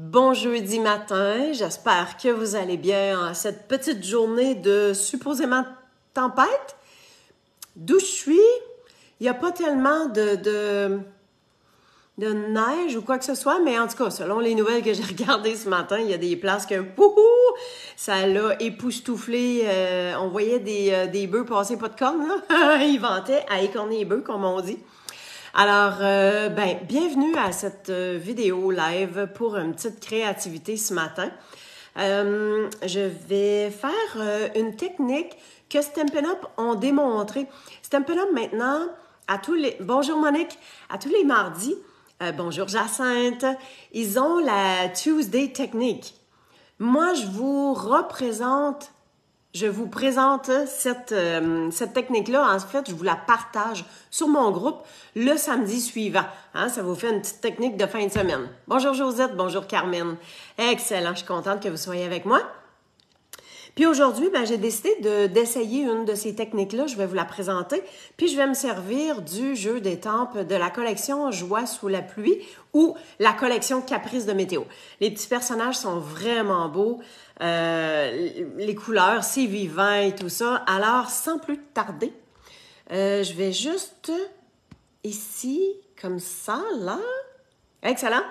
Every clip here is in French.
Bon jeudi matin, j'espère que vous allez bien en cette petite journée de supposément tempête. D'où je suis, il n'y a pas tellement de neige ou quoi que ce soit, mais en tout cas, selon les nouvelles que j'ai regardées ce matin, il y a des places que ça l'a époustouflé. On voyait des bœufs passer pas de cornes, là. Ils vantaient à écorner les bœufs, comme on dit. Alors, bienvenue à cette vidéo live pour une petite créativité ce matin. Je vais faire une technique que Stampin' Up ont démontré. Stampin' Up maintenant, bonjour Monique, à tous les mardis, bonjour Jacinthe, ils ont la Tuesday technique. Moi, je vous présente cette technique-là. En fait, je vous la partage sur mon groupe le samedi suivant. Ça vous fait une petite technique de fin de semaine. Bonjour Josette, bonjour Carmen. Excellent, je suis contente que vous soyez avec moi. Puis aujourd'hui, j'ai décidé d'essayer une de ces techniques-là. Je vais vous la présenter. Puis je vais me servir du jeu d'étampes de la collection Joie sous la pluie ou la collection Caprice de météo. Les petits personnages sont vraiment beaux. Les couleurs, c'est vivant et tout ça. Alors, sans plus tarder, je vais juste ici, comme ça, là. Excellent.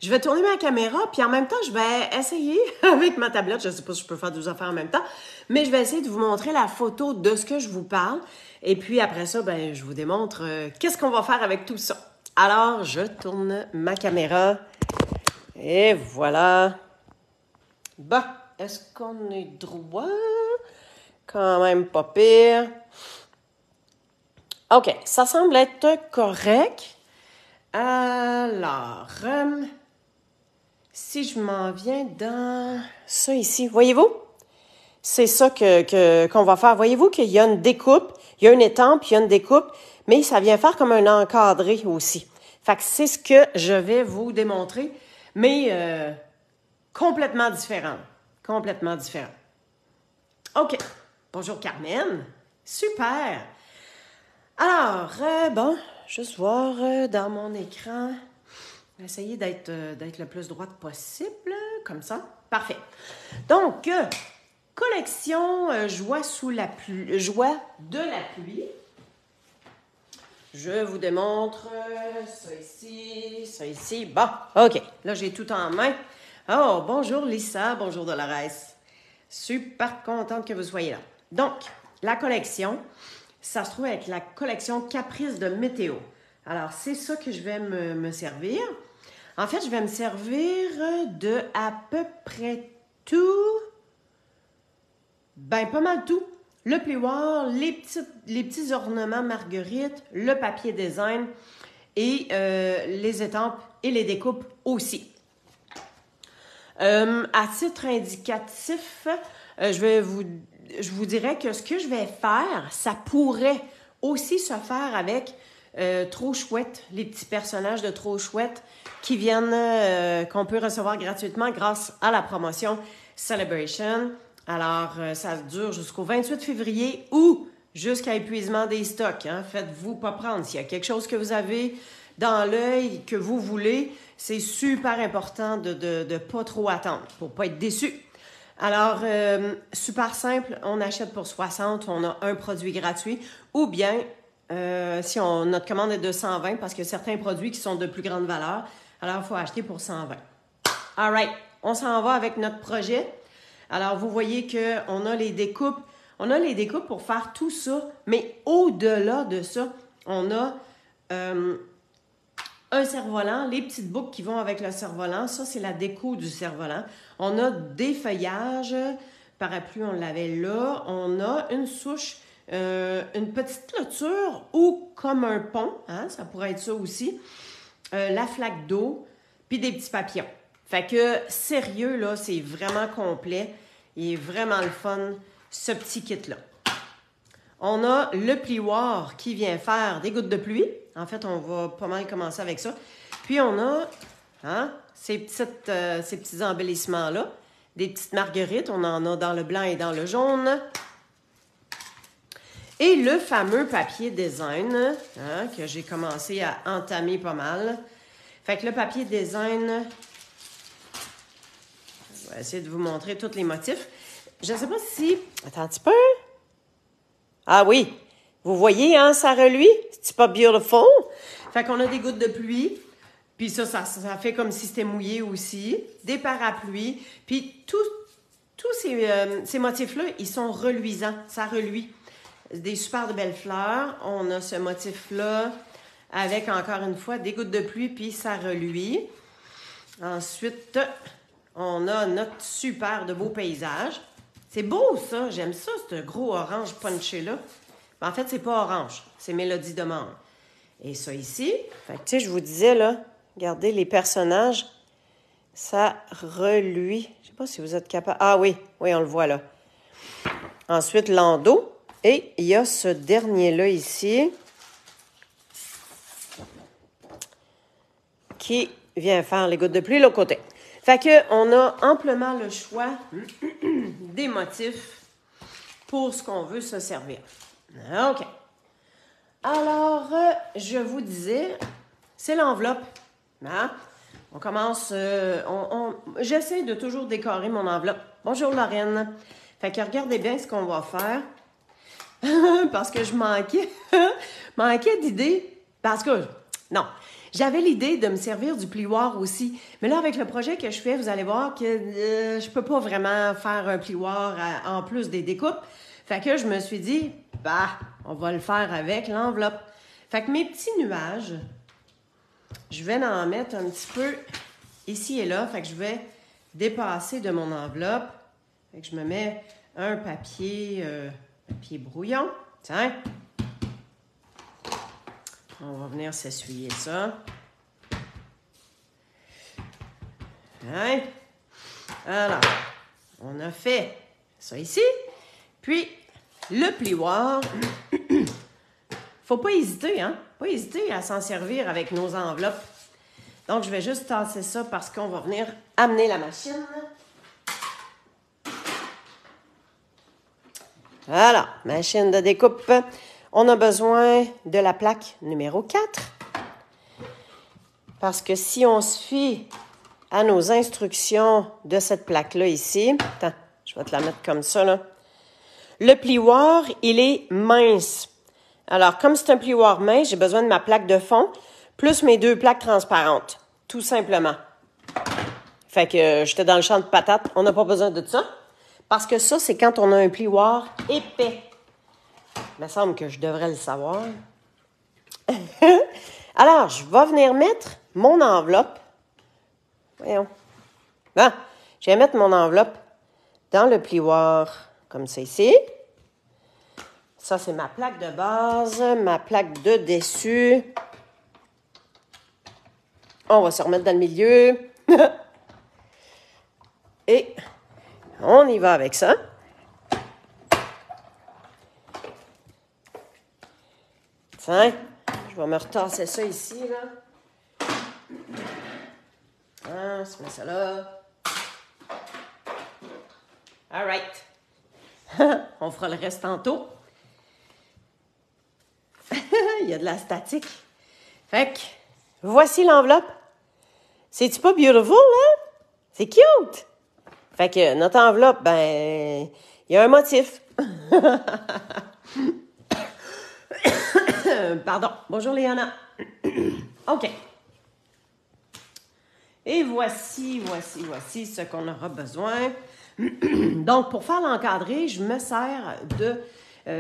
Je vais tourner ma caméra, puis en même temps, je vais essayer avec ma tablette, je ne sais pas si je peux faire deux affaires en même temps, mais je vais essayer de vous montrer la photo de ce que je vous parle. Et puis après ça, je vous démontre qu'est-ce qu'on va faire avec tout ça. Alors, je tourne ma caméra. Et voilà. Bon, est-ce qu'on est droit? Quand même pas pire. OK, ça semble être correct. Alors, si je m'en viens dans ça ici, voyez-vous? C'est ça qu'on va faire. Voyez-vous qu'il y a une découpe, il y a une étampe, il y a une découpe, mais ça vient faire comme un encadré aussi. Fait que c'est ce que je vais vous démontrer, mais complètement différent. Complètement différent. OK. Bonjour Carmen. Super. Alors, juste voir dans mon écran. Essayer d'être le plus droite possible, comme ça. Parfait. Donc, collection Joie de la pluie. Je vous démontre ça ici. Bon, OK. Là, j'ai tout en main. Oh, bonjour Lisa, bonjour Dolores. Super contente que vous soyez là. Donc, la collection, ça se trouve avec la collection Caprice de météo. Alors, c'est ça que je vais me servir. En fait, je vais me servir de à peu près tout. Pas mal tout. Le plioir, les petits ornements marguerite, le papier design et les étampes et les découpes aussi. À titre indicatif, je vous dirais que ce que je vais faire, ça pourrait aussi se faire avec Trop Chouette, les petits personnages de Trop Chouette qui viennent, qu'on peut recevoir gratuitement grâce à la promotion Celebration. Alors, ça dure jusqu'au 28 février ou jusqu'à épuisement des stocks. Faites-vous pas prendre. S'il y a quelque chose que vous avez dans l'œil que vous voulez, c'est super important de pas trop attendre pour pas être déçu. Alors, super simple, on achète pour 60, on a un produit gratuit ou bien si notre commande est de 120 parce que certains produits qui sont de plus grande valeur, alors il faut acheter pour 120. All right, on s'en va avec notre projet. Alors, vous voyez qu'on a les découpes. On a les découpes pour faire tout ça, mais au-delà de ça, on a un cerf-volant, les petites boucles qui vont avec le cerf-volant. Ça, c'est la déco du cerf-volant. On a des feuillages. Parapluie, on l'avait là. On a une souche, une petite clôture ou comme un pont. Ça pourrait être ça aussi. La flaque d'eau, puis des petits papillons. Fait que, sérieux, là, c'est vraiment complet. Il est vraiment le fun, ce petit kit-là. On a le plioir qui vient faire des gouttes de pluie. En fait, on va pas mal commencer avec ça. Puis, on a ces petits embellissements-là. Des petites marguerites. On en a dans le blanc et dans le jaune. Et le fameux papier design que j'ai commencé à entamer pas mal. Fait que le papier design, vais essayer de vous montrer tous les motifs. Je ne sais pas si... Attends un petit peu. Ah oui, vous voyez, hein, ça reluit? C'est pas beautiful? Fait qu'on a des gouttes de pluie. Puis ça fait comme si c'était mouillé aussi. Des parapluies. Puis tous ces motifs-là, ils sont reluisants. Ça reluit. Des super de belles fleurs. On a ce motif-là avec, encore une fois, des gouttes de pluie, puis ça reluit. Ensuite, on a notre super de beau paysage. C'est beau, ça. J'aime ça, ce gros orange punché-là. En fait, c'est pas orange. C'est Mélodie de Mort. Et ça ici, fait que, tu sais, je vous disais, là, regardez les personnages. Ça reluit. Je sais pas si vous êtes capable... Ah oui, on le voit, là. Ensuite, l'endos. Et il y a ce dernier-là ici qui vient faire les gouttes de pluie de l'autre côté. Fait qu'on a amplement le choix des motifs pour ce qu'on veut se servir. OK. Alors, je vous disais, c'est l'enveloppe. Hein? On commence... J'essaie de toujours décorer mon enveloppe. Bonjour, Lorraine. Fait que regardez bien ce qu'on va faire. Parce que je manquais d'idées. Parce que, non, j'avais l'idée de me servir du plioir aussi. Mais là, avec le projet que je fais, vous allez voir que je peux pas vraiment faire un plioir en plus des découpes. Fait que je me suis dit, on va le faire avec l'enveloppe. Fait que mes petits nuages, je vais en mettre un petit peu ici et là. Fait que je vais dépasser de mon enveloppe. Fait que je me mets un papier brouillon. Tiens. On va venir s'essuyer ça. Hein? Alors, on a fait ça ici. Puis, le plioir, faut pas hésiter, hein? Pas hésiter à s'en servir avec nos enveloppes. Donc, je vais juste tasser ça parce qu'on va venir amener la machine. Voilà, machine de découpe. On a besoin de la plaque numéro 4. Parce que si on se fie à nos instructions de cette plaque-là ici, attends, je vais te la mettre comme ça, là. Le plioir, il est mince. Alors, comme c'est un plioir mince, j'ai besoin de ma plaque de fond, plus mes 2 plaques transparentes, tout simplement. Fait que j'étais dans le champ de patates, on n'a pas besoin de ça. Parce que ça, c'est quand on a un plioir épais. Il me semble que je devrais le savoir. Alors, je vais venir mettre mon enveloppe. Voyons. Bon, je vais mettre mon enveloppe dans le plioir, comme ça ici. Ça, c'est ma plaque de base, ma plaque de dessus. On va se remettre dans le milieu. Et on y va avec ça. Tiens, je vais me retasser ça ici, là. On se met ça là. All right. On fera le reste tantôt. Il y a de la statique. Fait que, voici l'enveloppe. C'est-tu pas beautiful, hein? C'est cute! Fait que notre enveloppe, ben, il y a un motif. Pardon. Bonjour, Léana. OK. Et voici ce qu'on aura besoin. Donc, pour faire l'encadré, je me sers de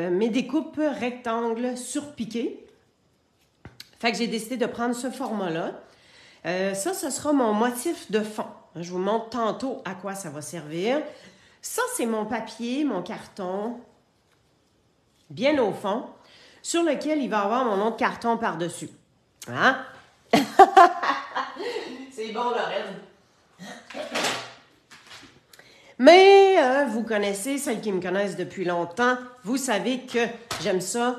mes découpes rectangles surpiquées. Fait que j'ai décidé de prendre ce format-là. Ça, ce sera mon motif de fond. Je vous montre tantôt à quoi ça va servir. Ça, c'est mon papier, mon carton, bien au fond, sur lequel il va y avoir mon autre carton par-dessus. Hein? C'est bon, Lorraine. Mais vous connaissez, celles qui me connaissent depuis longtemps, vous savez que j'aime ça,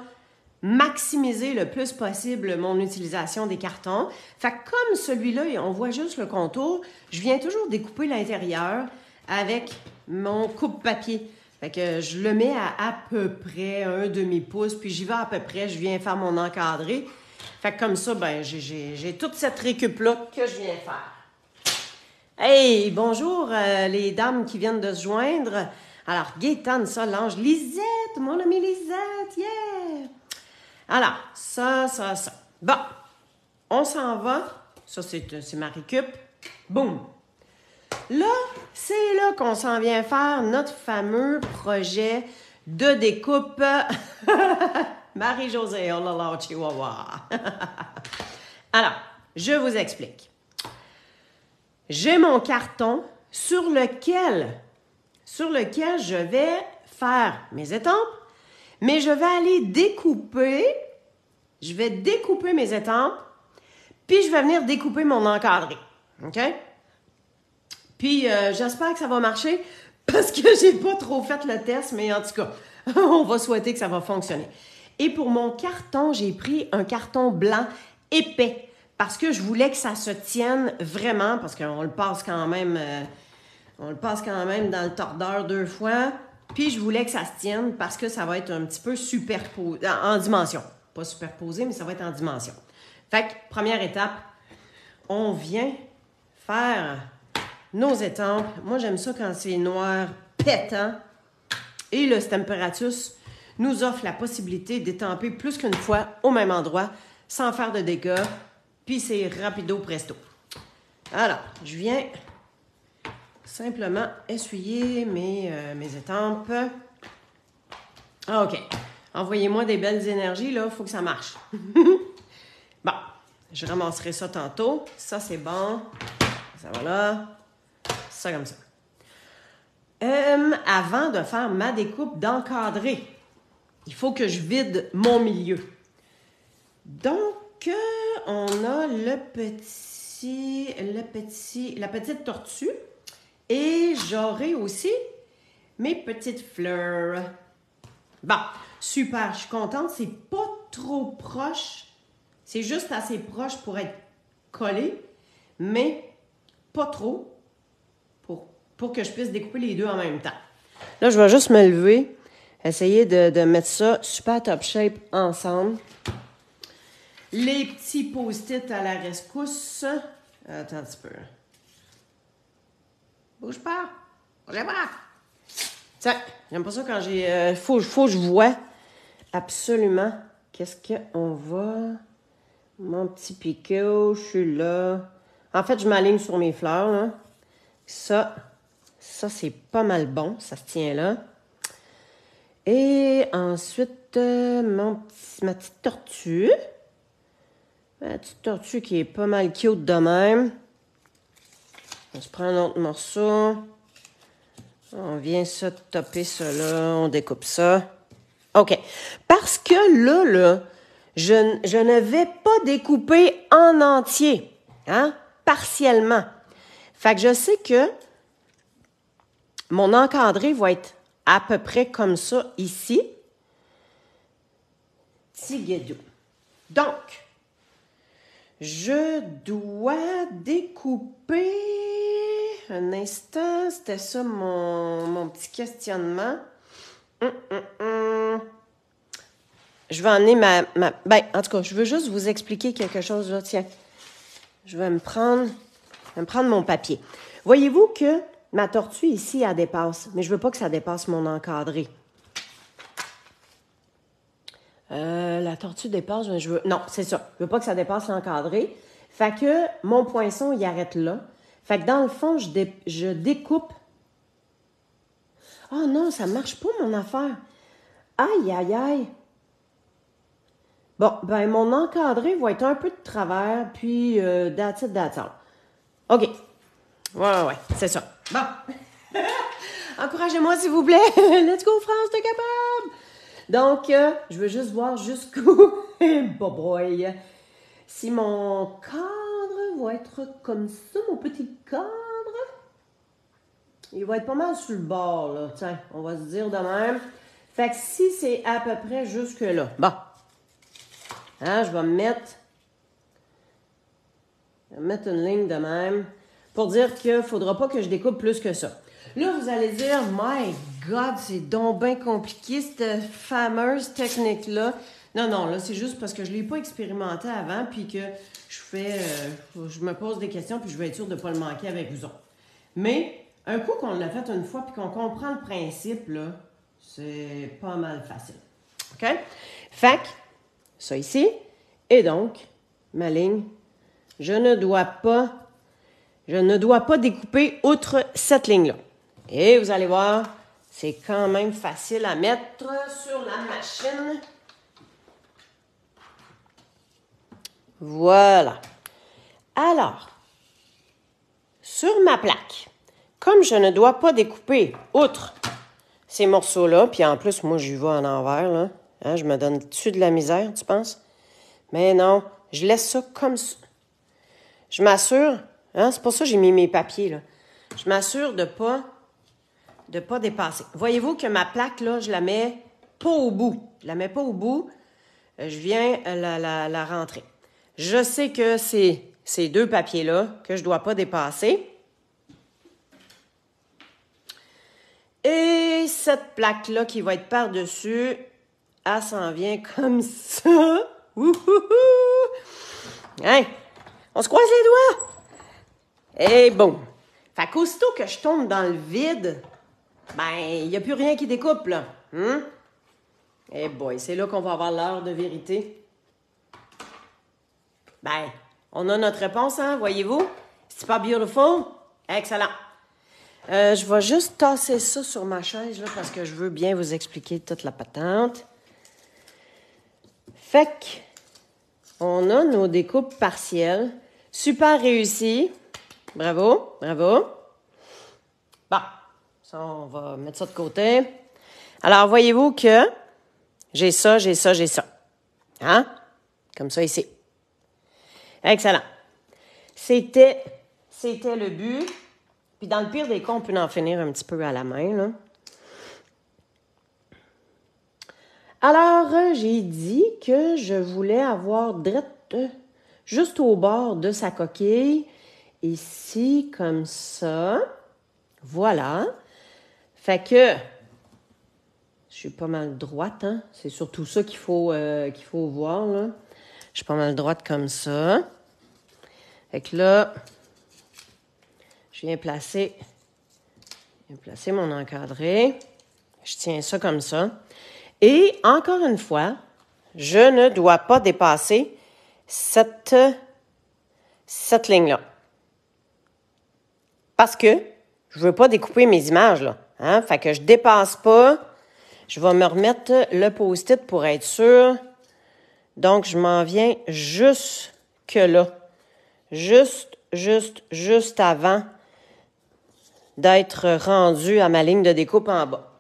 maximiser le plus possible mon utilisation des cartons. Fait que comme celui-là, on voit juste le contour, je viens toujours découper l'intérieur avec mon coupe-papier. Fait que je le mets à peu près un demi-pouce, puis j'y vais à peu près, je viens faire mon encadré. Fait que comme ça, ben j'ai toute cette récup-là que je viens faire. Hey, bonjour les dames qui viennent de se joindre. Alors, Gaétane, Solange, Lisette, mon amie Lisette, yeah! Alors, ça. Bon, on s'en va. Ça, c'est ma récup. Boum! Là, c'est là qu'on s'en vient faire notre fameux projet de découpe. Marie-Josée, oh là là, chihuahua. Alors, je vous explique. J'ai mon carton sur lequel je vais faire mes étampes, mais je vais aller découper. Je vais découper mes étampes, puis je vais venir découper mon encadré. OK? Puis, j'espère que ça va marcher parce que j'ai pas trop fait le test, mais en tout cas, on va souhaiter que ça va fonctionner. Et pour mon carton, j'ai pris un carton blanc épais parce que je voulais que ça se tienne vraiment, parce qu'on le passe quand même, dans le tordeur 2 fois. Puis, je voulais que ça se tienne parce que ça va être un petit peu superposé, en dimension. Pas superposé, mais ça va être en dimension. Fait que, première étape, on vient faire nos étampes. Moi, j'aime ça quand c'est noir, pétant. Et le Stemperatus nous offre la possibilité d'étamper plus qu'une fois au même endroit, sans faire de dégâts. Puis c'est rapido presto. Alors, je viens simplement essuyer mes étampes. OK. Envoyez-moi des belles énergies, là. Il faut que ça marche. Bon, je ramasserai ça tantôt. Ça, c'est bon. Ça va là. Ça comme ça. Avant de faire ma découpe d'encadré, il faut que je vide mon milieu. Donc, on a la petite tortue et j'aurai aussi mes petites fleurs. Bon, super, je suis contente. C'est pas trop proche. C'est juste assez proche pour être collé, mais pas trop pour que je puisse découper les deux en même temps. Là, je vais juste me lever, essayer de mettre ça super top shape ensemble. Les petits post-it à la rescousse. Attends un petit peu. Bouge pas. Bouge pas. Tiens, j'aime pas ça quand j'ai... faut que je vois absolument qu'est-ce qu'on va... Mon petit picot, je suis là. En fait, je m'aligne sur mes fleurs, là. Ça, c'est pas mal bon. Ça se tient là. Et ensuite, ma petite tortue. Ma petite tortue qui est pas mal cute de même. On se prend un autre morceau. On vient ça topper ça là. On découpe ça. OK. Parce que là, je ne vais pas découper en entier. Hein? Partiellement. Fait que je sais que mon encadré va être à peu près comme ça ici. Tiguedou. Donc, je dois découper... Un instant, c'était ça mon petit questionnement. Je vais emmener ben, en tout cas, je veux juste vous expliquer quelque chose là. Tiens, je vais me prendre mon papier. Voyez-vous que ma tortue ici, elle dépasse, mais je veux pas que ça dépasse mon encadré. La tortue dépasse, mais je veux... Non, c'est ça. Je veux pas que ça dépasse l'encadré. Fait que mon poinçon, il arrête là. Fait que dans le fond, je découpe. Oh non, ça marche pas, mon affaire. Aïe, aïe, aïe. Bon, ben mon encadré va être un peu de travers, puis that's it. OK. Ouais, c'est ça. Bon. Encouragez-moi, s'il vous plaît. Let's go, France, t'es capable. Donc, je veux juste voir jusqu'où... boy. Si mon cadre va être comme ça, mon petit cadre, il va être pas mal sur le bord, là. Tiens, on va se dire de même. Fait que si c'est à peu près jusque-là, bon. Hein, je vais mettre une ligne de même pour dire qu'il ne faudra pas que je découpe plus que ça. Là, vous allez dire, my God, c'est donc bien compliqué, cette fameuse technique-là. Non, là, c'est juste parce que je ne l'ai pas expérimenté avant, puis que je me pose des questions, puis je vais être sûre de ne pas le manquer avec vous autres. Mais un coup qu'on l'a fait une fois puis qu'on comprend le principe, là, c'est pas mal facile. OK? Fait que, ça ici, et donc, ma ligne, je ne dois pas découper outre cette ligne-là. Et vous allez voir, c'est quand même facile à mettre sur la machine. Voilà. Alors, sur ma plaque, comme je ne dois pas découper outre ces morceaux-là, puis en plus, moi, j'y vais en envers, là. Hein, je me donne-tu de la misère, tu penses? Mais non, je laisse ça comme ça. Je m'assure, hein, c'est pour ça que j'ai mis mes papiers, là. Je m'assure de pas dépasser. Voyez-vous que ma plaque, là, je la mets pas au bout. Je la mets pas au bout. Je viens la rentrer. Je sais que c'est ces deux papiers-là que je dois pas dépasser. Et cette plaque-là qui va être par-dessus, elle s'en vient comme ça. Wouhouhou! Hein? On se croise les doigts! Et bon. Fait qu'aussitôt que je tombe dans le vide, ben, il n'y a plus rien qui découpe, là. Eh boy, c'est là qu'on va avoir l'heure de vérité. Ben, on a notre réponse, hein, voyez-vous? C'est pas beautiful? Excellent. Je vais juste tasser ça sur ma chaise, là, parce que je veux bien vous expliquer toute la patente. Fait que, on a nos découpes partielles. Super réussi. Bravo, bravo. Bon, ça, on va mettre ça de côté. Alors, voyez-vous que j'ai ça, j'ai ça, j'ai ça. Hein? Comme ça ici. Excellent. C'était le but. Puis dans le pire des cas, on peut en finir un petit peu à la main, là. Alors, j'ai dit que je voulais avoir juste au bord de sa coquille, ici, comme ça. Voilà. Fait que, je suis pas mal droite, hein. C'est surtout ça qu'il faut voir, là. Je suis pas mal droite comme ça. Fait que là, je viens placer mon encadré. Je tiens ça comme ça. Et encore une fois, je ne dois pas dépasser cette ligne-là. Parce que je veux pas découper mes images, là. Hein? Fait que je dépasse pas. Je vais me remettre le post-it pour être sûr. Donc, je m'en viens jusque là. Juste avant d'être rendu à ma ligne de découpe en bas.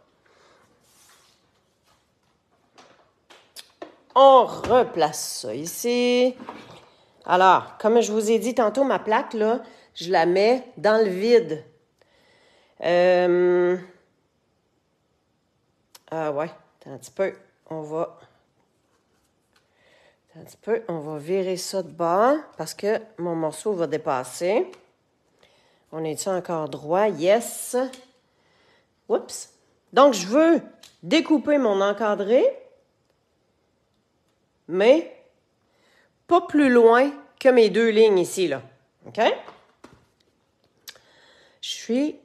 On replace ça ici. Alors, comme je vous ai dit tantôt, ma plaque, là, je la mets dans le vide. Ah ouais, attends un petit peu. On va virer ça de bas parce que mon morceau va dépasser. On est-tu encore droit? Yes. Oups. Donc, je veux découper mon encadré, mais pas plus loin que mes deux lignes ici, là. OK? Je suis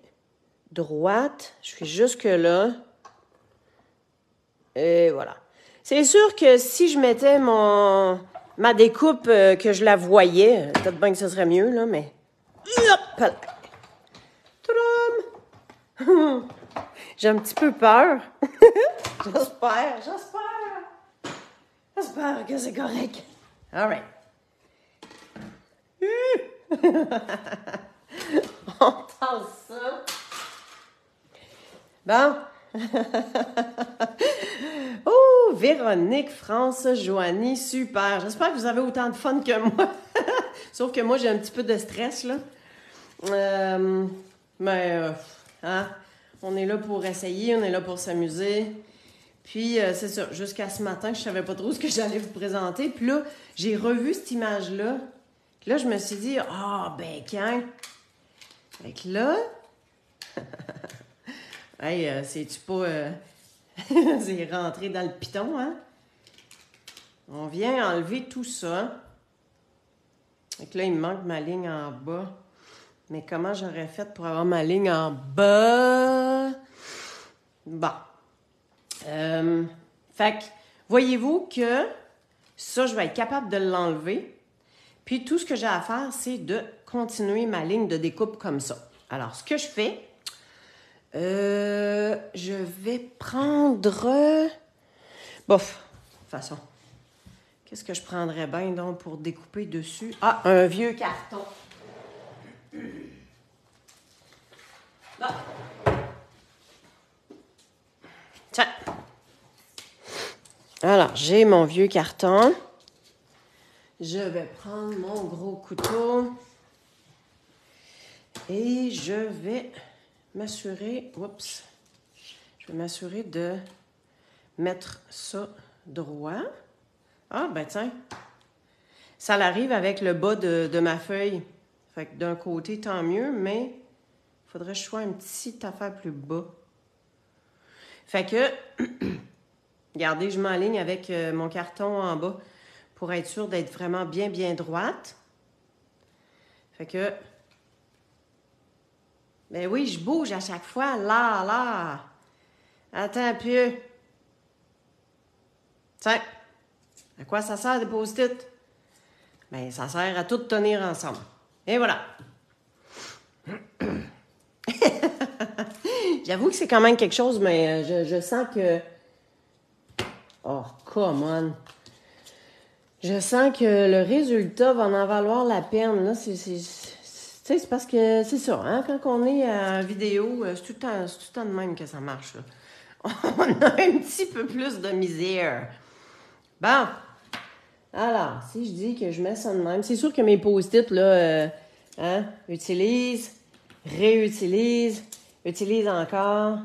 droite, je suis jusque là. Et voilà. C'est sûr que si je mettais ma découpe, que je la voyais, peut-être bien que ce serait mieux, là, mais... Hop! Tadam! J'ai un petit peu peur. J'espère que c'est correct. All right. On tasse ça. Bon. Oh, Véronique, France, Joanie, super. J'espère que vous avez autant de fun que moi. Sauf que moi, j'ai un petit peu de stress, là. Hein? On est là pour essayer, on est là pour s'amuser. Puis, c'est ça, jusqu'à ce matin, je savais pas trop ce que j'allais vous présenter. Puis là, j'ai revu cette image-là. Puis là, je me suis dit, ben, quand? Fait que là... hey, c'est-tu pas... c'est rentré dans le piton, hein? On vient enlever tout ça. Fait que là, il me manque ma ligne en bas. Mais comment j'aurais fait pour avoir ma ligne en bas? Bon. Fait que, voyez-vous que ça, je vais être capable de l'enlever. Puis, tout ce que j'ai à faire, c'est de continuer ma ligne de découpe comme ça. Alors, ce que je fais, je vais prendre... Bof, de toute façon. Qu'est-ce que je prendrais bien, donc, pour découper dessus? Ah, un vieux carton. Bon. Tiens. Alors, j'ai mon vieux carton. Je vais prendre mon gros couteau. Et je vais m'assurer... Oups. Je vais m'assurer de mettre ça droit. Ah, ben tiens. Ça l'arrive avec le bas de ma feuille. Fait que d'un côté, tant mieux, mais il faudrait que je sois un petit affaire plus bas. Fait que, regardez, je m'enligne avec mon carton en bas pour être sûre d'être vraiment bien, bien droite. Fait que, ben oui, je bouge à chaque fois. Là. Attends un peu. Tiens, à quoi ça sert des post-it? Ben, ça sert à tout tenir ensemble. Et voilà. J'avoue que c'est quand même quelque chose, mais je sens que... Oh, come on! Je sens que le résultat va en valoir la peine. Là, c'est parce que c'est ça, hein? Quand on est en vidéo, c'est tout le temps de même que ça marche. Là. On a un petit peu plus de misère. Bon. Alors, si je dis que je mets ça de même, c'est sûr que mes post-it, là, utilise, réutilise, utilise encore.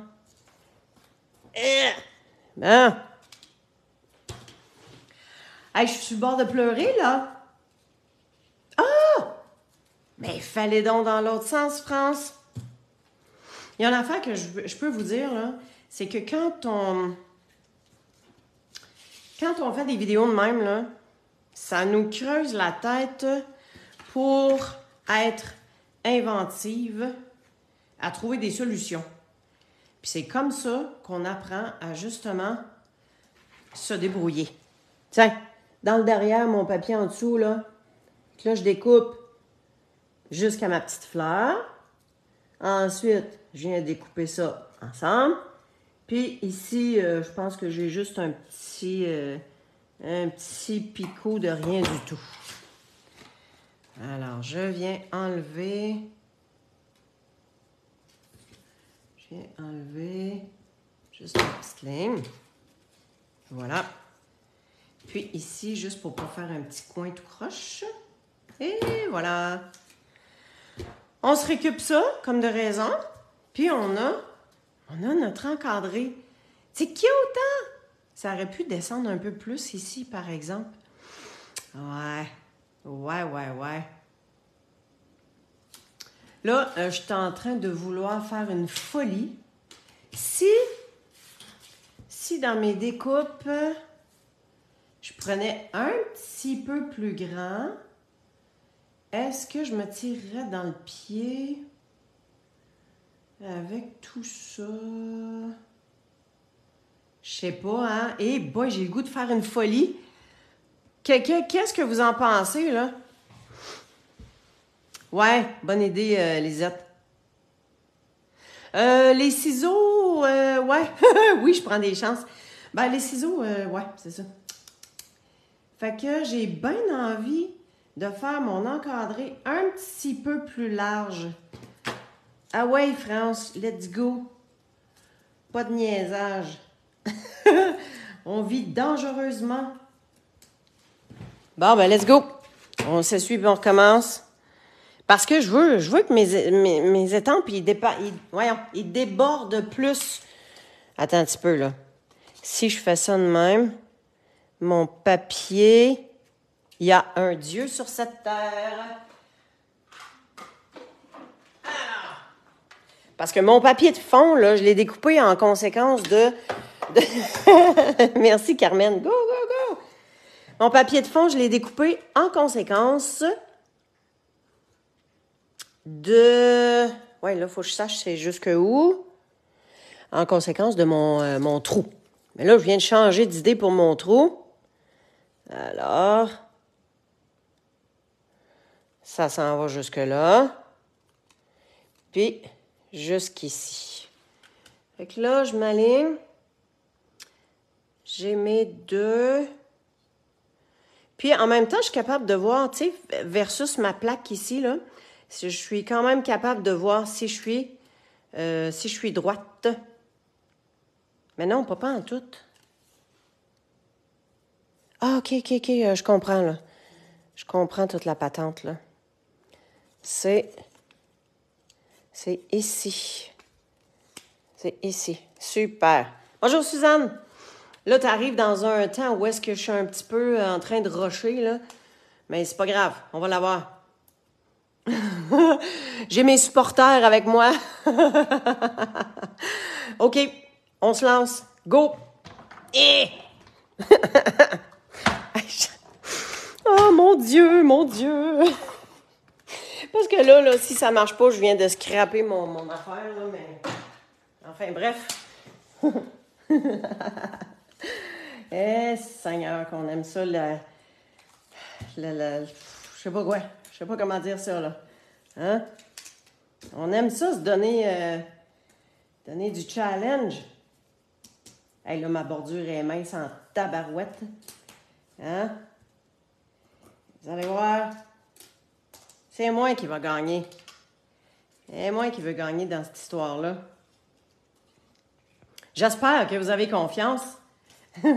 Bon. Hey, je suis sur le bord de pleurer, là. Ah! Mais fallait donc dans l'autre sens, France. Il y a une affaire que je peux vous dire, là, c'est que quand on fait des vidéos de même, là, ça nous creuse la tête pour être inventive, à trouver des solutions. Puis c'est comme ça qu'on apprend à justement se débrouiller. Tiens, dans le derrière, mon papier en dessous, là, je découpe jusqu'à ma petite fleur. Ensuite, je viens découper ça ensemble. Puis ici, je pense que j'ai juste un petit picot de rien du tout. Alors, je viens enlever... juste la petite ligne. Voilà. Puis ici, juste pour pas faire un petit coin tout croche. Et voilà. On se récupe ça, comme de raison. Puis on a notre encadré. C'est cute, hein? Ça aurait pu descendre un peu plus ici, par exemple. Ouais. Là, je suis en train de vouloir faire une folie. Si dans mes découpes, je prenais un petit peu plus grand, est-ce que je me tirerais dans le pied avec tout ça? Je sais pas, hein? Et boy, j'ai le goût de faire une folie. Qu'est-ce que vous en pensez, là? Ouais, bonne idée, Lisette. Les ciseaux, ouais. Oui, je prends des chances. Ben, les ciseaux, ouais, c'est ça. Fait que j'ai bien envie de faire mon encadré un petit peu plus large. Ah ouais, France, let's go. Pas de niaisage. On vit dangereusement. Bon, ben, let's go. On s'essuie et on recommence. Parce que je veux que mes étampes, ils débordent plus. Attends un petit peu, là. Si je fais ça de même, mon papier, il y a un Dieu sur cette terre. Alors, parce que mon papier de fond, là, je l'ai découpé en conséquence de... Merci, Carmen. Go, go, go! Mon papier de fond, je l'ai découpé en conséquence de... Ouais, là, il faut que je sache c'est jusque où. En conséquence de mon trou. Mais là, je viens de changer d'idée pour mon trou. Alors, ça s'en va jusque-là. Puis, jusqu'ici. Fait que là, je m'aligne. J'ai mes deux. Puis, en même temps, je suis capable de voir, tu sais, versus ma plaque ici, là, je suis quand même capable de voir si je suis droite. Mais non, pas en tout. Ah, OK, je comprends, là. Je comprends toute la patente, là. C'est ici. C'est ici. Super. Bonjour, Suzanne. Là, tu arrives dans un temps où est-ce que je suis un petit peu en train de rusher, là. Mais c'est pas grave, on va l'avoir. J'ai mes supporters avec moi. OK, on se lance. Go! Et... Oh, mon Dieu, mon Dieu! Parce que là, si ça marche pas, je viens de scraper mon affaire, là, mais... Enfin, bref. Eh, Seigneur, qu'on aime ça, je sais pas quoi. Je sais pas comment dire ça, là. Hein? On aime ça, se donner du challenge. Hey, là, ma bordure est mince en tabarouette. Hein? Vous allez voir. C'est moi qui va gagner. C'est moi qui veux gagner dans cette histoire-là. J'espère que vous avez confiance. Je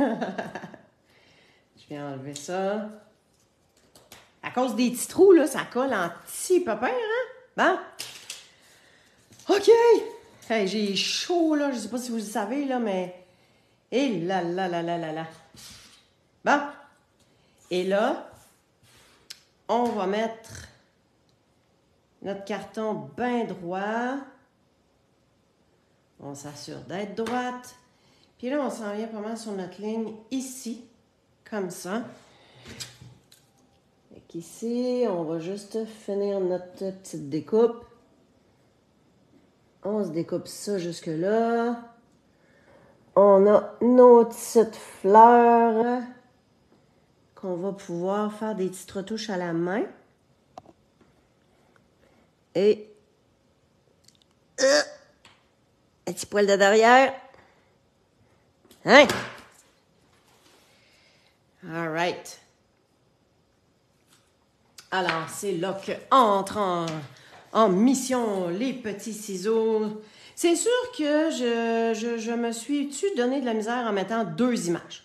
vais enlever ça. À cause des petits trous, là, ça colle en petit pépin, hein? Bon. OK. Hey, j'ai chaud, là. Je sais pas si vous le savez, là, mais... Et là. Bon. Et là, on va mettre notre carton bien droit. On s'assure d'être droite. Puis là, on s'en vient pas mal sur notre ligne ici, comme ça. Fait qu'ici, on va juste finir notre petite découpe. On se découpe ça jusque-là. On a nos petites fleurs qu'on va pouvoir faire des petites retouches à la main. Et un petit poil de derrière. Hein? All right. Alors, c'est là qu'entrent en mission les petits ciseaux. C'est sûr que je me suis-tu donné de la misère en mettant 2 images.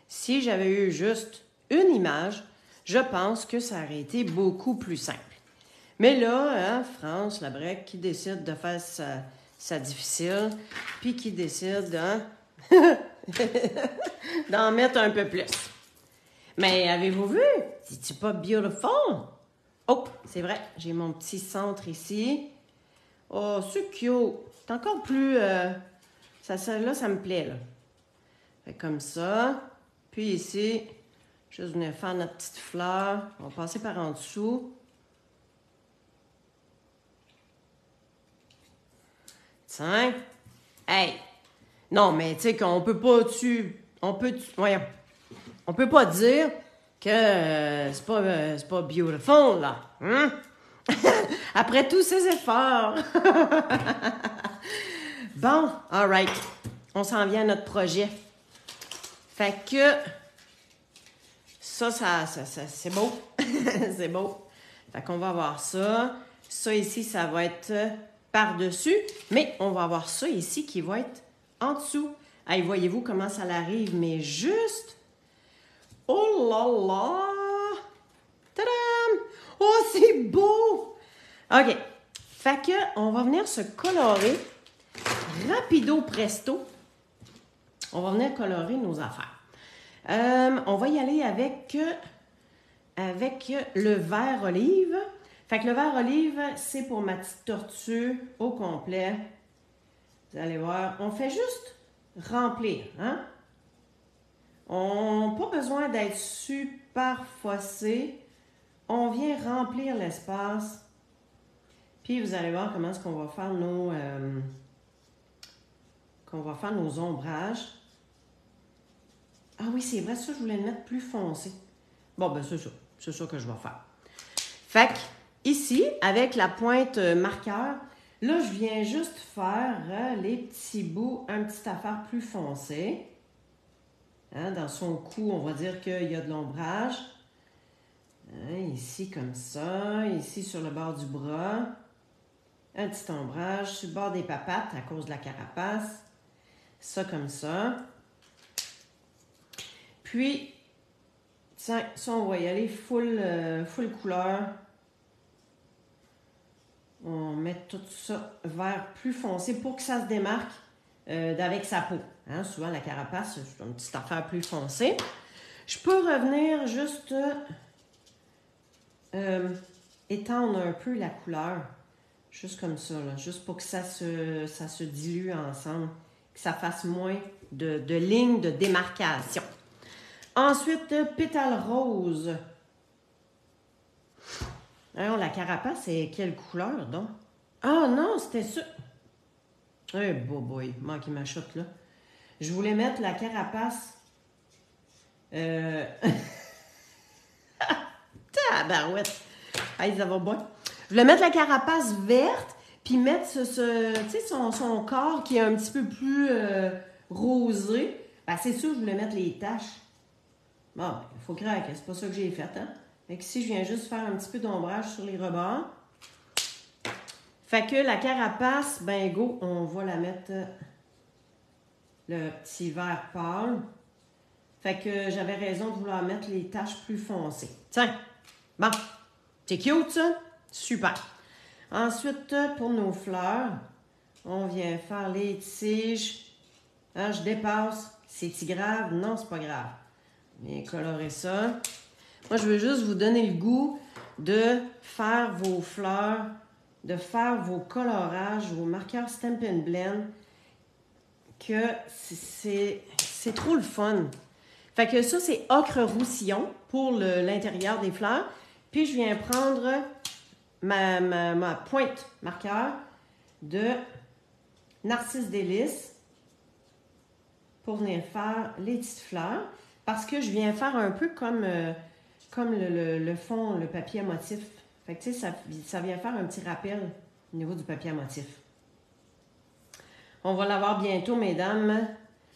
Si j'avais eu juste une image, je pense que ça aurait été beaucoup plus simple. Mais là, hein, France Labrec qui décide de faire ça difficile, puis qui décide d'en mettre un peu plus. Mais avez-vous vu? C'est-tu pas beautiful? Oh, c'est vrai, j'ai mon petit centre ici. Oh, c'est cute. C'est encore plus... là, ça me plaît, là. Fait comme ça. Puis ici, juste venir faire notre petite fleur. On va passer par en dessous. Tiens. Hey! Non, mais tu sais qu'on peut pas voyons. On peut pas dire que c'est pas beautiful, là. Hein? Après tous ces efforts. Bon, all right. On s'en vient à notre projet. Fait que ça c'est beau. C'est beau. Fait qu'on va avoir ça. Ça ici, ça va être par-dessus. Mais on va avoir ça ici qui va être en dessous. Hey, voyez-vous comment ça l'arrive, mais juste... Oh là là! Tadam! Oh, c'est beau! OK. Fait que on va venir se colorer rapido presto. On va venir colorer nos affaires. On va y aller avec le vert olive. Fait que le vert olive, c'est pour ma petite tortue au complet. Vous allez voir, on fait juste remplir, hein? On n'a pas besoin d'être super fossé. On vient remplir l'espace. Puis vous allez voir comment est-ce qu'on va faire nos ombrages. Ah oui, c'est vrai, ça, je voulais le mettre plus foncé. Bon, ben c'est ça. C'est ça que je vais faire. Fait que, ici, avec la pointe marqueur, là, je viens juste faire les petits bouts, un petit affaire plus foncé. Hein, dans son cou, on va dire qu'il y a de l'ombrage. Hein, ici, comme ça. Ici, sur le bord du bras. Un petit ombrage sur le bord des papates à cause de la carapace. Ça, comme ça. Puis, tiens, ça, on va y aller full couleur. On met tout ça vert plus foncé pour que ça se démarque d'avec sa peau. Hein, souvent, la carapace, c'est une petite affaire plus foncée. Je peux revenir juste étendre un peu la couleur. Juste comme ça, là, juste pour que ça se dilue ensemble. Que ça fasse moins de lignes de démarcation. Ensuite, pétale rose. Alors, la carapace, c'est quelle couleur, donc? Ah non, c'était ça. Eh, boy, manqué ma shot, là. Je voulais mettre la carapace. Tabarouette. Ah, ça va bien. Je voulais mettre la carapace verte, puis mettre tu sais, son corps qui est un petit peu plus rosé. Ben, c'est sûr, je voulais mettre les taches. Bon, il faut craquer, c'est pas ça que j'ai fait, hein? Fait que ici, je viens juste faire un petit peu d'ombrage sur les rebords. Fait que la carapace, ben go, on va la mettre le petit vert pâle. Fait que j'avais raison de vouloir mettre les taches plus foncées. Tiens, bon, c'est cute ça? Super. Ensuite, pour nos fleurs, on vient faire les tiges. Hein, je dépasse. C'est-tu grave? Non, c'est pas grave. Bien colorer ça. Moi, je veux juste vous donner le goût de faire vos fleurs, de faire vos colorages, vos marqueurs Stampin' Blend, que c'est trop le fun. Fait que ça, c'est ocre roussillon pour l'intérieur des fleurs. Puis, je viens prendre ma pointe marqueur de Narcisse Délice pour venir faire les petites fleurs. Parce que je viens faire un peu comme le fond, le papier à motif. Fait que tu sais, ça vient faire un petit rappel au niveau du papier à motif. On va l'avoir bientôt, mesdames.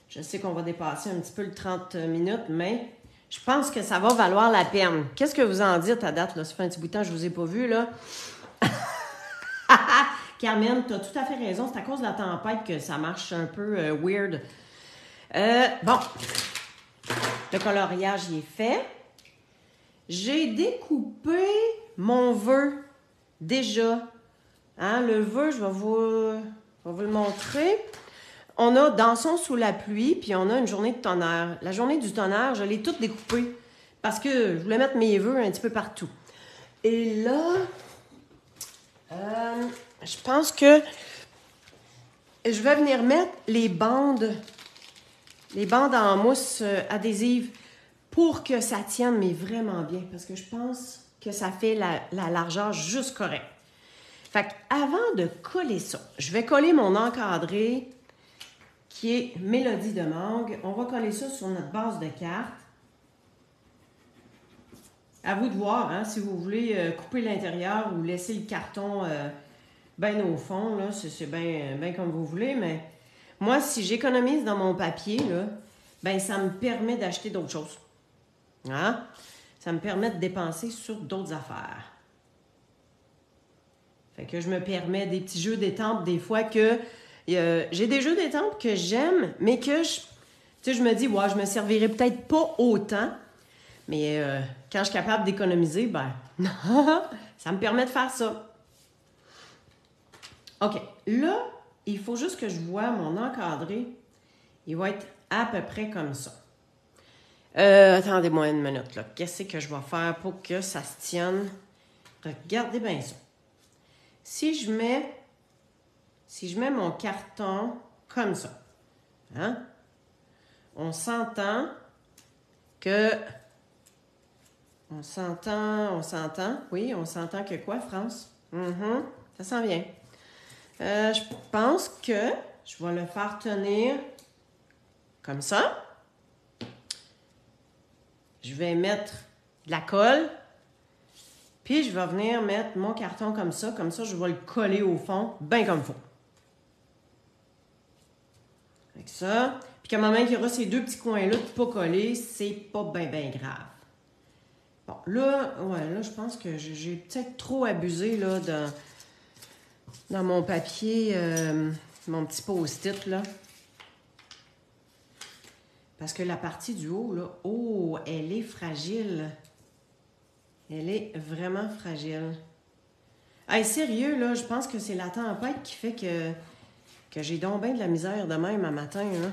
Je sais qu'on va dépasser un petit peu le 30 minutes, mais je pense que ça va valoir la peine. Qu'est-ce que vous en dites à date, là? Ça fait un petit bout de temps que je ne vous ai pas vu, là. Carmen, tu as tout à fait raison. C'est à cause de la tempête que ça marche un peu weird. Bon. Le coloriage il est fait. J'ai découpé mon vœu déjà. Hein, le vœu, je vais vous le montrer. On a Dansons sous la pluie, puis on a une journée de tonnerre. La journée du tonnerre, je l'ai toute découpée parce que je voulais mettre mes vœux un petit peu partout. Et là, je pense que je vais venir mettre les bandes en mousse adhésive pour que ça tienne, mais vraiment bien, parce que je pense que ça fait la largeur juste correcte. Fait qu'avant de coller ça, je vais coller mon encadré qui est Mélodie de mangue. On va coller ça sur notre base de carte. À vous de voir, hein, si vous voulez couper l'intérieur ou laisser le carton bien au fond, là, c'est bien comme vous voulez, mais moi, si j'économise dans mon papier, là, ben ça me permet d'acheter d'autres choses. Hein? Ça me permet de dépenser sur d'autres affaires. Fait que je me permets des petits jeux d'étampes des fois que j'ai des jeux d'étampes que j'aime, mais que je me dis, ouais, je me servirai peut-être pas autant, mais quand je suis capable d'économiser, ben, ça me permet de faire ça. OK. Là, il faut juste que je vois mon encadré. Il va être à peu près comme ça. Attendez-moi une minute, là. Qu'est-ce que je vais faire pour que ça se tienne? Regardez bien ça. Si je mets mon carton comme ça, hein? On s'entend que... On s'entend... Oui, on s'entend que quoi, France? ça s'en vient. Je pense que je vais le faire tenir comme ça. Je vais mettre de la colle. Puis, je vais venir mettre mon carton comme ça. Comme ça, je vais le coller au fond, bien comme il faut. Avec ça. Puis, qu'à un moment qu'il y aura ces deux petits coins-là pas collés, c'est pas bien grave. Bon, là, ouais, là, je pense que j'ai peut-être trop abusé, là, dans mon papier, mon petit post-it, là. Parce que la partie du haut, là, oh, elle est fragile. Elle est vraiment fragile. Hey, sérieux, là, je pense que c'est la tempête qui fait que j'ai donc bien de la misère de même à matin, là.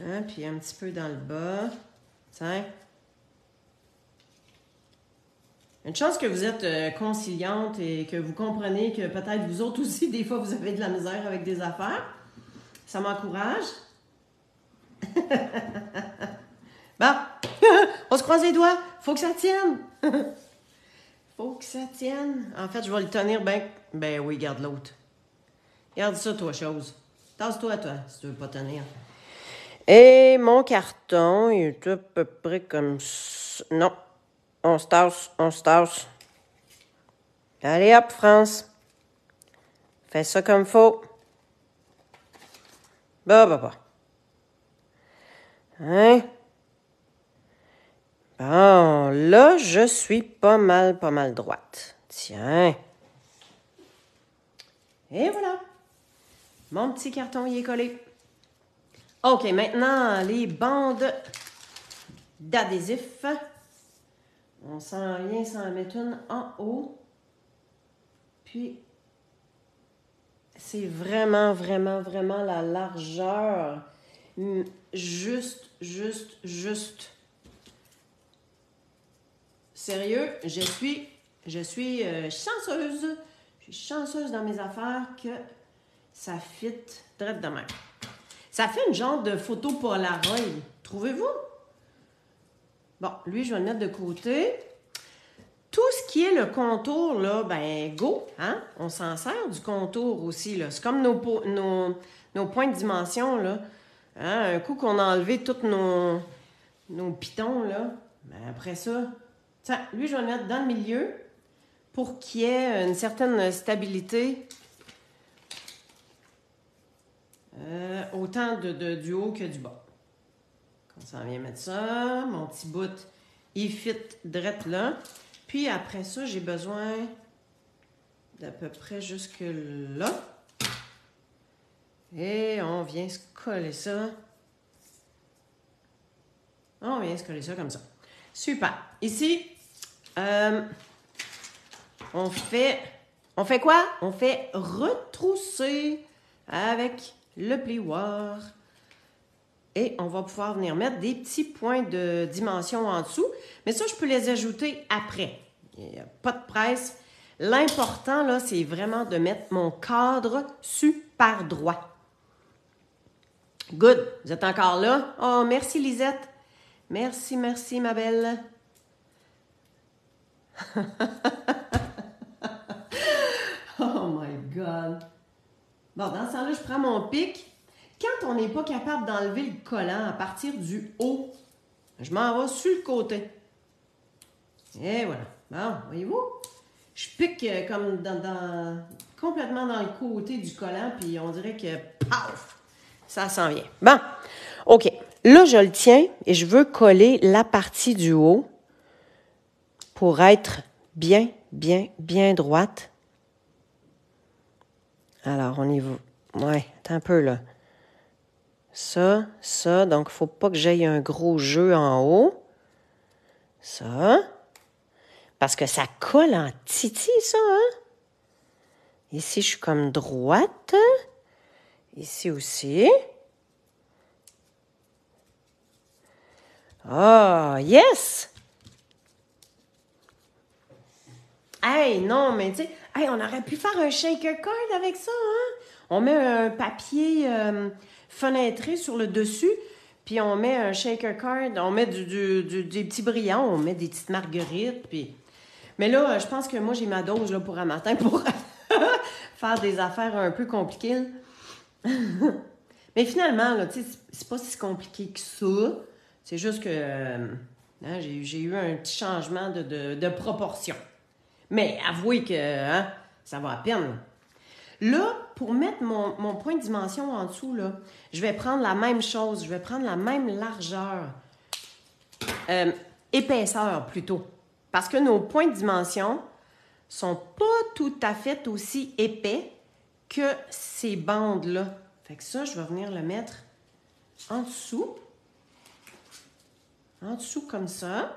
Hein? Puis un petit peu dans le bas. Tiens. Une chance que vous êtes conciliante et que vous comprenez que peut-être vous autres aussi, des fois, vous avez de la misère avec des affaires. Ça m'encourage. Bon, on se croise les doigts. Faut que ça tienne. Faut que ça tienne. En fait, je vais le tenir bien. Ben oui, garde l'autre. Garde ça, toi, chose. Tasse-toi, toi, si tu veux pas tenir. Et mon carton, il est à peu près comme ça. Non. On se tasse, on se tasse. Allez hop, France. Fais ça comme faut. Bah. Hein? Bon, là, je suis pas mal droite. Tiens. Et voilà. Mon petit carton y est collé. OK, maintenant, les bandes d'adhésif. On s'en vient s'en mettre une en haut. Puis, c'est vraiment la largeur. Juste. Sérieux, je suis chanceuse. Je suis chanceuse dans mes affaires que ça fit direct de même. Ça fait une genre de photo Polaroid. Trouvez-vous? Bon, lui, je vais le mettre de côté. Tout ce qui est le contour, là, ben, go, hein? On s'en sert du contour aussi, là. C'est comme nos points de dimension, là. Hein? Un coup qu'on a enlevé tous nos pitons, là, ben après ça, tiens, lui, je vais le mettre dans le milieu pour qu'il y ait une certaine stabilité, autant du haut que du bas. On s'en vient mettre ça. Mon petit bout, il fit direct là. Puis après ça, j'ai besoin d'à peu près jusque là. Et on vient se coller ça. On vient se coller ça comme ça. Super. Ici, on fait quoi? On fait retrousser avec le plioir. Et on va pouvoir venir mettre des petits points de dimension en dessous. Mais ça, je peux les ajouter après. Il n'y a pas de presse. L'important, là, c'est vraiment de mettre mon cadre super droit. Good. Vous êtes encore là? Oh, merci, Lisette. Merci, ma belle. Oh my God. Bon, dans ce temps-là, je prends mon pic. Quand on n'est pas capable d'enlever le collant à partir du haut, je m'en vais sur le côté. Et voilà. Bon, voyez-vous? Je pique comme complètement dans le côté du collant, puis on dirait que, paf, ça s'en vient. Bon, OK. Là, je le tiens et je veux coller la partie du haut pour être bien droite. Alors, on y va. Ouais, attends un peu, là. Ça, donc il ne faut pas que j'aille un gros jeu en haut. Ça. Parce que ça colle en titi, ça, hein? Ici, je suis comme droite. Ici aussi. Ah, yes! Hey, non, mais tu sais, hey, on aurait pu faire un shaker card avec ça, hein? On met un papier fenêtré sur le dessus, puis on met un shaker card, on met des petits brillants, on met des petites marguerites, puis... Mais là, je pense que moi, j'ai ma dose là, pour un matin pour faire des affaires un peu compliquées. Mais finalement, là, tu sais, c'est pas si compliqué que ça. C'est juste que hein, j'ai eu un petit changement de proportion. Mais avouez que hein, ça va à peine. Là, pour mettre mon point de dimension en dessous, là, je vais prendre la même chose. Je vais prendre la même largeur. Épaisseur, plutôt. Parce que nos points de dimension sont pas tout à fait aussi épais que ces bandes-là. Fait que ça, je vais venir le mettre en dessous. En dessous comme ça.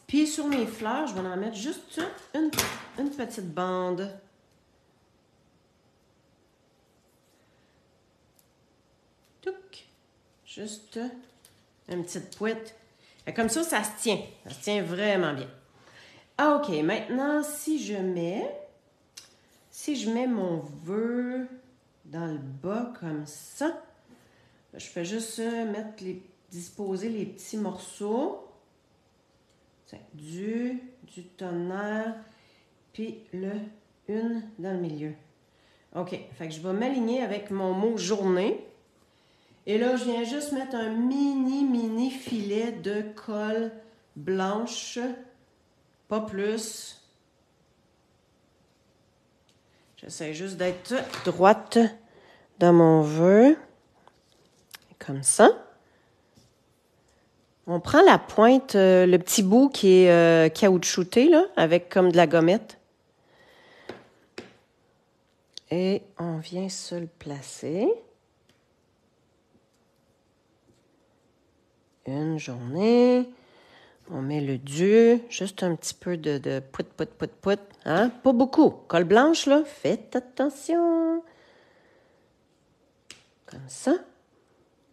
Puis sur mes fleurs, je vais en mettre juste une petite bande. Touc. Juste une petite pouette. Comme ça, ça se tient. Ça se tient vraiment bien. Ah, OK, maintenant, si je mets mon vœu dans le bas comme ça, je fais juste disposer les petits morceaux. Du tonnerre, puis une dans le milieu. OK, fait que je vais m'aligner avec mon mot journée. Et là, je viens juste mettre un mini filet de colle blanche. Pas plus. J'essaie juste d'être droite dans mon vœu. Comme ça. On prend la pointe, le petit bout qui est caoutchouté, là, avec comme de la gommette. Et on vient se le placer. Une journée. On met le Dieu, juste un petit peu de pout. Hein? Pas beaucoup. Colle blanche, là, faites attention. Comme ça.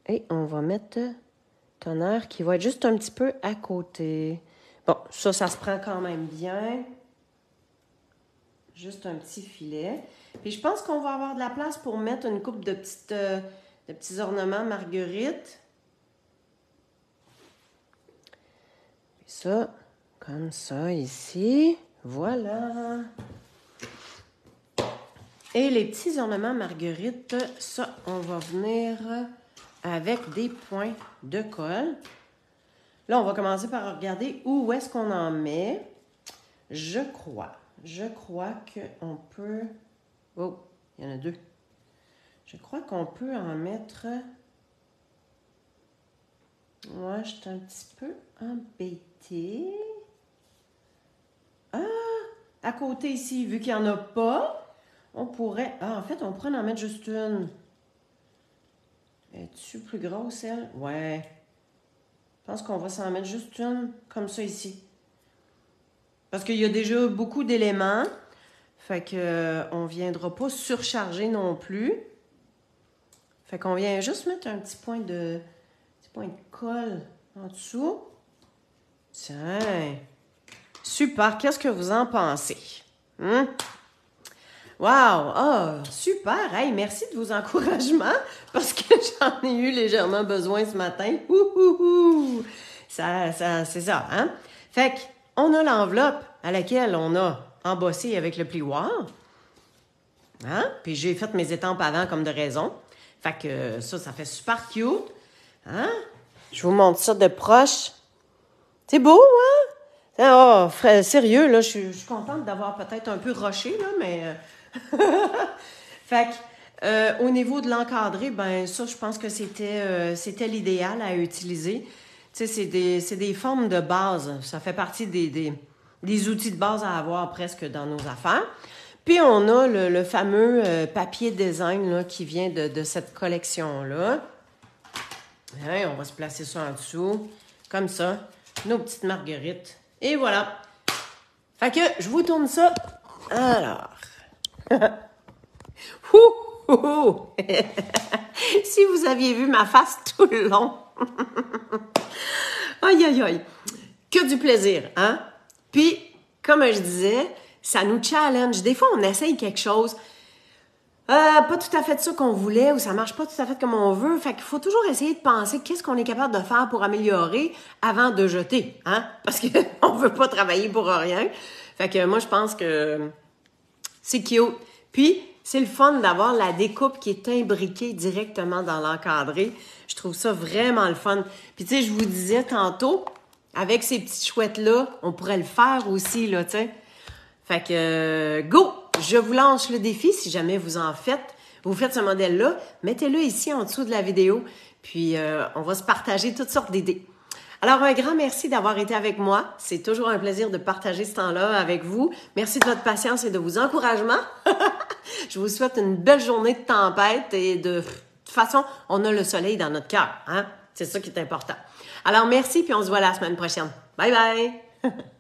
Et on va mettre tonnerre qui va être juste un petit peu à côté. Bon, ça se prend quand même bien. Juste un petit filet. Puis je pense qu'on va avoir de la place pour mettre une coupe de petits ornements marguerite. Puis ça, comme ça ici. Voilà. Et les petits ornements marguerite, ça, on va venir avec des points de colle. Là, on va commencer par regarder où est-ce qu'on en met. Je crois qu'on peut... Oh, il y en a deux. Je crois qu'on peut en mettre... Ouais, je suis un petit peu embêtée. Ah! À côté ici, vu qu'il n'y en a pas, on pourrait... Ah, en fait, on pourrait en mettre juste une. Es-tu plus grosse, elle? Ouais. Je pense qu'on va s'en mettre juste une, comme ça ici. Parce qu'il y a déjà beaucoup d'éléments. Fait que on ne viendra pas surcharger non plus. Fait qu'on vient juste mettre un petit point de colle en dessous. Tiens. Super. Qu'est-ce que vous en pensez? Wow! Ah, super! Hey, merci de vos encouragements parce que j'en ai eu légèrement besoin ce matin. C'est ça, hein? Fait qu'on a l'enveloppe à laquelle on a embossé avec le plioir. Hein? Puis j'ai fait mes étampes avant comme de raison. Fait que ça fait super cute. Hein? Je vous montre ça de proche. C'est beau, hein? Oh, sérieux, là, je suis contente d'avoir peut-être un peu rushé, là, mais... Fait que, au niveau de l'encadré, ben ça, je pense que c'était l'idéal à utiliser. Tu sais, c'est des formes de base. Ça fait partie des outils de base à avoir presque dans nos affaires. Puis, on a le fameux papier design là, qui vient de cette collection-là. Hein, on va se placer ça en dessous, comme ça. Nos petites marguerites. Et voilà. Fait que, je vous tourne ça. Alors... Si vous aviez vu ma face tout le long. Aïe, aïe, aïe. Que du plaisir, hein? Puis, comme je disais, ça nous challenge. Des fois, on essaye quelque chose. Pas tout à fait ça qu'on voulait ou ça marche pas tout à fait comme on veut. Fait qu'il faut toujours essayer de penser qu'est-ce qu'on est capable de faire pour améliorer avant de jeter, hein? Parce qu'on veut pas travailler pour rien. Fait que moi, je pense que C'est cute. Puis, c'est le fun d'avoir la découpe qui est imbriquée directement dans l'encadré. Je trouve ça vraiment le fun. Puis, tu sais, je vous disais tantôt, avec ces petites chouettes-là, on pourrait le faire aussi, là, tu sais. Fait que, go! Je vous lance le défi si jamais vous en faites. Vous faites ce modèle-là, mettez-le ici en dessous de la vidéo. Puis, on va se partager toutes sortes d'idées. Alors, un grand merci d'avoir été avec moi. C'est toujours un plaisir de partager ce temps-là avec vous. Merci de votre patience et de vos encouragements. Je vous souhaite une belle journée de tempête et de toute façon, on a le soleil dans notre cœur. Hein? C'est ça qui est important. Alors, merci, puis on se voit la semaine prochaine. Bye bye!